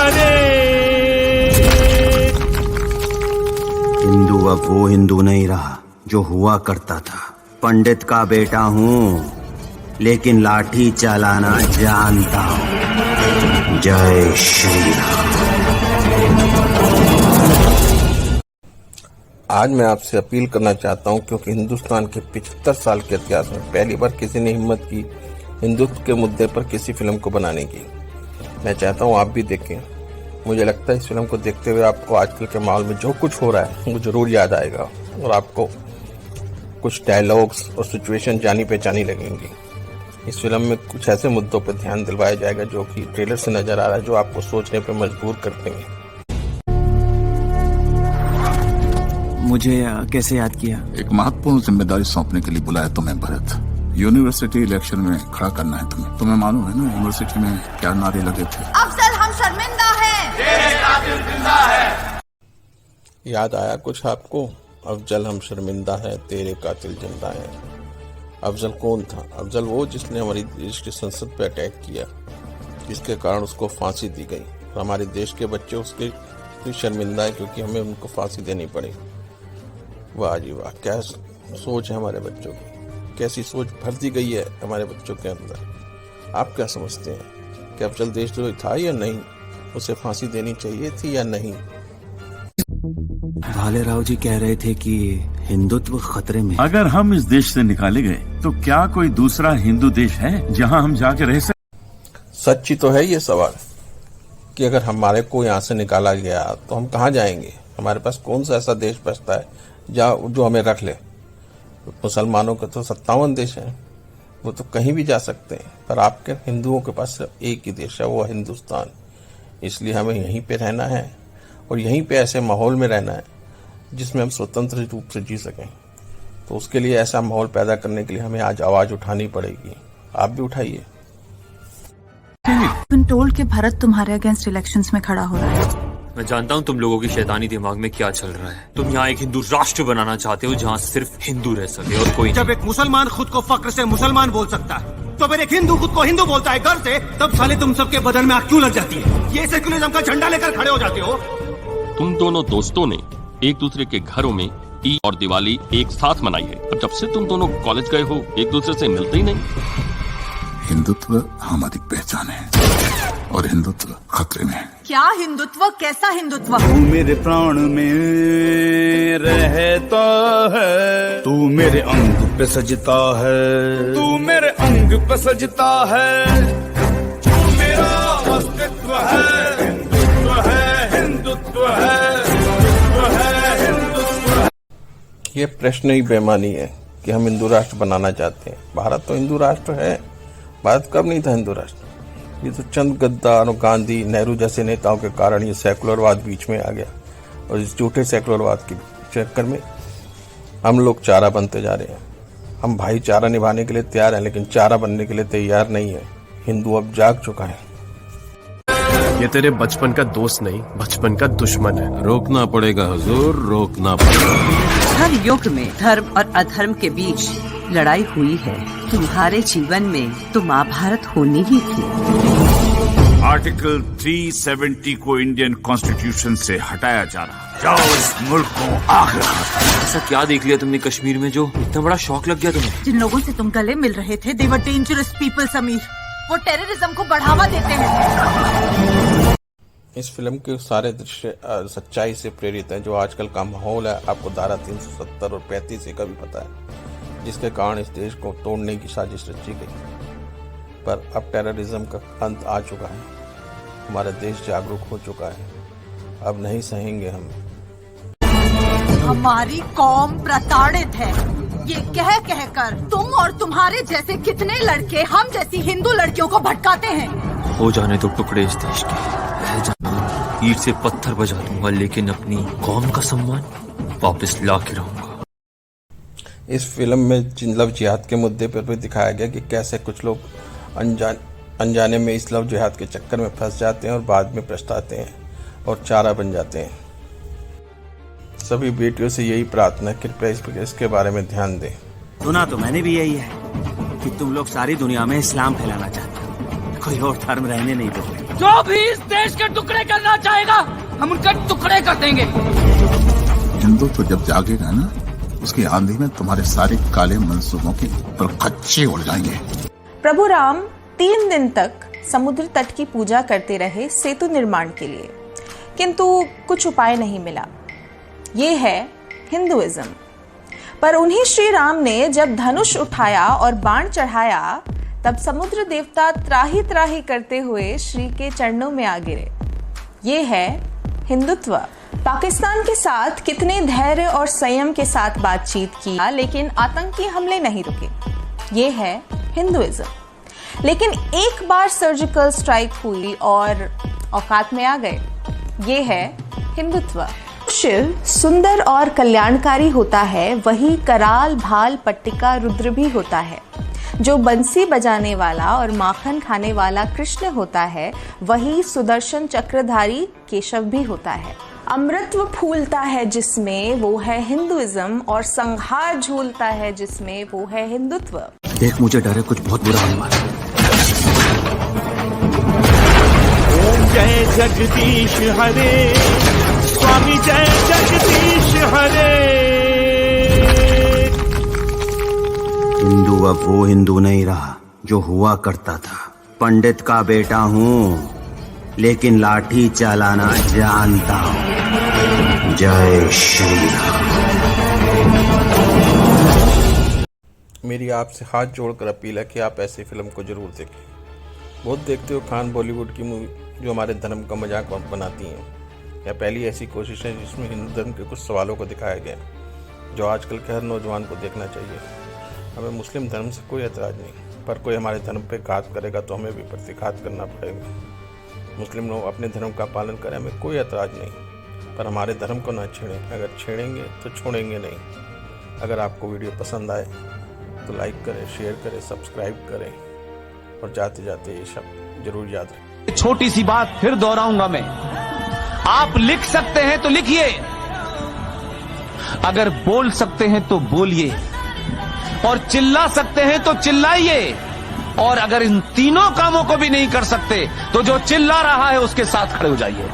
हरे। हिंदू अब वो हिंदू नहीं रहा जो हुआ करता था। पंडित का बेटा हूँ लेकिन लाठी चलाना जानता हूँ। जय श्री राम। आज मैं आपसे अपील करना चाहता हूं क्योंकि हिंदुस्तान के 75 साल के इतिहास में पहली बार किसी ने हिम्मत की हिंदुत्व के मुद्दे पर किसी फिल्म को बनाने की। मैं चाहता हूं आप भी देखें। मुझे लगता है इस फिल्म को देखते हुए आपको आजकल के माहौल में जो कुछ हो रहा है वो जरूर याद आएगा और आपको कुछ डायलॉग्स और सिचुएशन जानी पहचानी लगेंगी। इस फिल्म में कुछ ऐसे मुद्दों पर ध्यान दिलवाया जाएगा जो कि ट्रेलर से नजर आ रहा है, जो आपको सोचने पर मजबूर कर देंगे। मुझे कैसे याद किया? एक महत्वपूर्ण जिम्मेदारी सौंपने के लिए बुलाया तुम्हें भरत। यूनिवर्सिटी इलेक्शन में खड़ा करना है तुम्हें मालूम है ना यूनिवर्सिटी में क्या नारे लगे थे? अफजल हम शर्मिंदा हैं, तेरे कातिल जिंदा है। याद आया कुछ आपको? अफजल हम शर्मिंदा है, तेरे कातिल जिंदा है। अफजल कौन था? अफजल वो जिसने हमारी देश की संसद पे अटैक किया, जिसके कारण उसको फांसी दी गई। हमारे देश के बच्चे उसके शर्मिंदा है क्योंकि हमें उनको फांसी देनी पड़ी। वाह जी वाह, क्या सोच है हमारे बच्चों की, कैसी सोच भर दी गई है हमारे बच्चों के अंदर। आप क्या समझते हैं कि अफजल देशद्रोही था या नहीं? उसे फांसी देनी चाहिए थी या नहीं? भाले राव जी कह रहे थे कि हिंदुत्व खतरे में। अगर हम इस देश से निकाले गए तो क्या कोई दूसरा हिंदू देश है जहां हम जाके रह सकते? सच्ची तो है ये सवाल कि अगर हमारे को यहाँ से निकाला गया तो हम कहाँ जाएंगे? हमारे पास कौन सा ऐसा देश बचता है जो हमें रख ले? मुसलमानों के तो 57 देश हैं, वो तो कहीं भी जा सकते हैं, पर आपके हिंदुओं के पास सिर्फ एक ही देश है, वो हिंदुस्तान। इसलिए हमें यहीं पे रहना है और यहीं पे ऐसे माहौल में रहना है जिसमें हम स्वतंत्र रूप से जी सकें। तो उसके लिए ऐसा माहौल पैदा करने के लिए हमें आज आवाज उठानी पड़ेगी। आप भी उठाइए। टोल्ड के भारत तुम्हारे अगेंस्ट इलेक्शंस में खड़ा हो रहा है। मैं जानता हूँ तुम लोगों की शैतानी दिमाग में क्या चल रहा है। तुम यहाँ एक हिंदू राष्ट्र बनाना चाहते हो जहाँ सिर्फ हिंदू रह सके और कोई। जब एक मुसलमान खुद को फक्र से मुसलमान बोल सकता है तो फिर एक हिंदू खुद को हिंदू बोलता है गर्व से, तब साले तुम सबके बदन में आग क्यों लग जाती है? ये सेक्युलरिज्म का झंडा लेकर खड़े हो जाते हो। तुम दोनों दोस्तों ने एक दूसरे के घरों में ईद और दिवाली एक साथ मनाई है। अब जब से तुम दोनों कॉलेज गए हो एक दूसरे से मिलते ही नहीं। हिंदुत्व हमारी पहचान है और हिंदुत्व खतरे में है। क्या हिंदुत्व? कैसा हिंदुत्व? तू मेरे प्राण में रहता है, तू मेरे अंग पे सजता है, तू मेरे अंग पे सजता है, तू मेरा अस्तित्व है, हिंदुत्व है, हिंदुत्व है, हिंदुत्व है, हिंदुत्व है। ये प्रश्न ही बेमानी है कि हम हिंदू राष्ट्र बनाना चाहते हैं। भारत तो हिंदू राष्ट्र है। भारत कब नहीं था हिंदू राष्ट्र? ये तो चंद गद्दार और गांधी, नेहरू जैसे नेताओं के कारण ये सेकुलरवाद बीच में आ गया और इस झूठे सेकुलरवाद के चक्कर में हम लोग चारा बनते जा रहे हैं। हम भाईचारा निभाने के लिए तैयार हैं लेकिन चारा बनने के लिए तैयार नहीं है। हिंदू अब जाग चुका है। ये तेरे बचपन का दोस्त नहीं, बचपन का दुश्मन है। रोकना पड़ेगा हुजूर, रोकना पड़ेगा। हर युग में धर्म और अधर्म के बीच लड़ाई हुई है। तुम्हारे जीवन में तो महाभारत होनी ही थी। आर्टिकल 370 को इंडियन कॉन्स्टिट्यूशन से हटाया जा रहा। जाओ इस मुल्क को आग लगा। ऐसा क्या देख लिया तुमने कश्मीर में जो इतना बड़ा शौक लग गया तुम्हें? जिन लोगों से तुम गले मिल रहे थे, दे वर डेंजरस पीपल समीर। वो टेररिज्म को बढ़ावा देते हैं। इस फिल्म के सारे दृश्य सच्चाई से प्रेरित हैं। जो आजकल का माहौल है, आपको धारा 370 और 35 का भी पता है, जिसके कारण इस देश को तोड़ने की साजिश रची गई। पर अब टेररिज्म का अंत आ चुका है। हमारा देश जागरूक हो चुका है। अब नहीं सहेंगे हम। हमारी कौम प्रताड़ित है। ये कह कह कर तुम और तुम्हारे जैसे कितने लड़के हम जैसी हिंदू लड़कियों को भटकाते हैं। हो जाने तो टुकड़े इस देश के, रह जाने ईंट से पत्थर बजा दूंगा, लेकिन अपनी कौम का सम्मान वापस ला के रहूंगा। इस फिल्म में लव जिहाद के मुद्दे पर भी दिखाया गया कि कैसे कुछ लोग अनजाने में इस लव जिहाद के चक्कर में फंस जाते हैं और बाद में पछताते हैं और चारा बन जाते हैं। सभी बेटियों से यही प्रार्थना, कृपया इसके बारे में ध्यान दें। सुना तो मैंने भी यही है कि तुम लोग सारी दुनिया में इस्लाम फैलाना चाहते हो, कोई और धर्म रहने नहीं दोगे। जो भी इस देश के टुकड़े करना चाहेगा हम उनके टुकड़े कर देंगे। हिंदू तो जब जागेगा ना, उसकी आंधी में तुम्हारे सारे काले मंसूबों के परखच्चे उड़ जाएंगे। प्रभु राम 3 दिन तक समुद्र तट की पूजा करते रहे सेतु निर्माण के लिए, किंतु कुछ उपाय नहीं मिला। ये है हिंदुइज्म। पर उन्हीं श्री राम ने जब धनुष उठाया और बाण चढ़ाया, तब समुद्र देवता त्राही त्राही करते हुए श्री के चरणों में आ गिरे। ये है हिंदुत्व। पाकिस्तान के साथ कितने धैर्य और संयम के साथ बातचीत की, लेकिन आतंकी हमले नहीं रुके। ये है हिंदुइज्म। लेकिन एक बार सर्जिकल स्ट्राइक हुई और औकात में आ गए। ये है हिंदुत्व। शिव सुंदर और कल्याणकारी होता है, वही कराल भाल पट्टिका रुद्र भी होता है। जो बंसी बजाने वाला और माखन खाने वाला कृष्ण होता है, वही सुदर्शन चक्रधारी केशव भी होता है। अमृतत्व फूलता है जिसमें, वो है हिंदुइज्म, और संहार झूलता है जिसमें, वो है हिंदुत्व। देख, मुझे डर है कुछ बहुत बुरा होने वाला है। ओम जय जगदीश हरे, स्वामी जय जगदीश हरे। हिंदू अब वो हिंदू नहीं रहा जो हुआ करता था। पंडित का बेटा हूँ, लेकिन लाठी चलाना जानता हूँ। जय श्री राम। मेरी आपसे हाथ जोड़कर अपील है कि आप ऐसी फिल्म को जरूर देखें। बहुत देखते हो खान बॉलीवुड की मूवी जो हमारे धर्म का मजाक बनाती हैं। यह पहली ऐसी कोशिश है जिसमें हिंदू धर्म के कुछ सवालों को दिखाया गया, जो आजकल के हर नौजवान को देखना चाहिए। हमें मुस्लिम धर्म से कोई एतराज़ नहीं, पर कोई हमारे धर्म पे घात करेगा तो हमें भी प्रतिघात करना पड़ेगा। मुस्लिम लोग अपने धर्म का पालन करें, हमें कोई एतराज़ नहीं, पर हमारे धर्म को ना छेड़ें। अगर छेड़ेंगे तो छोड़ेंगे नहीं। अगर आपको वीडियो पसंद आए तो लाइक करें, शेयर करें, सब्सक्राइब करें, और जाते जाते ये शब्द जरूर याद रखें। छोटी सी बात फिर दोहराऊंगा मैं, आप लिख सकते हैं तो लिखिए, अगर बोल सकते हैं तो बोलिए, और चिल्ला सकते हैं तो चिल्लाइए, और अगर इन तीनों कामों को भी नहीं कर सकते तो जो चिल्ला रहा है उसके साथ खड़े हो जाइए।